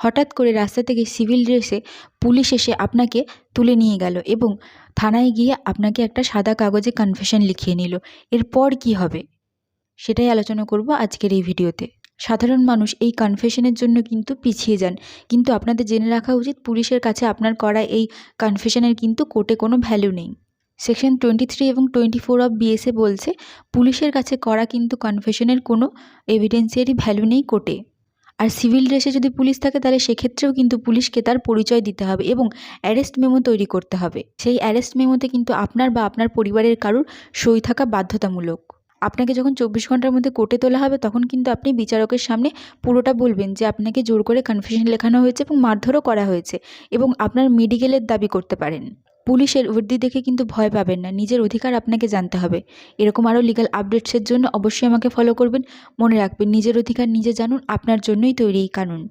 হঠাৎ করে রাস্তা থেকে সিভিল ড্রেসে পুলিশ এসে আপনাকে তুলে নিয়ে গেল এবং থানায় গিয়ে আপনাকে একটা সাদা কাগজে কনফেশন লিখিয়ে নিল। এরপর কি হবে সেটাই আলোচনা করব আজকের এই ভিডিওতে। সাধারণ মানুষ এই কনফেশনের জন্য কিন্তু পিছিয়ে যান, কিন্তু আপনাদের জেনে রাখা উচিত পুলিশের কাছে আপনার করা এই কনফেশনের কিন্তু কোর্টে কোনো ভ্যালু নেই। সেকশন 23 এবং 24 অফ বিএসএ বলছে পুলিশের কাছে করা কিন্তু কনফেশনের কোনো এভিডেন্সিয়ারি ভ্যালু নেই কোর্টে। আর সিভিল ড্রেসে যদি পুলিশ থাকে তাহলে সেক্ষেত্রেও কিন্তু পুলিশকে তার পরিচয় দিতে হবে এবং অ্যারেস্ট মেমো তৈরি করতে হবে। সেই অ্যারেস্ট মেমোতে কিন্তু আপনার বা আপনার পরিবারের কারুর সই থাকা বাধ্যতামূলক। আপনাকে যখন 24 ঘন্টার মধ্যে কোর্টে তোলা হবে তখন কিন্তু আপনি বিচারকের সামনে পুরোটা বলবেন যে আপনাকে জোর করে কনফেশন লেখানো হয়েছে এবং মারধরও করা হয়েছে, এবং আপনার মেডিকেলের দাবি করতে পারেন। পুলিশের উর্দি দেখে কিন্তু ভয় পাবেন না, নিজের অধিকার আপনাকে জানতে হবে। এরকম আরও লিগ্যাল আপডেটসের জন্য অবশ্যই আমাকে ফলো করবেন। মনে রাখবেন, নিজের অধিকার নিজে জানুন, আপনার জন্যই তৈরি এই কানুন।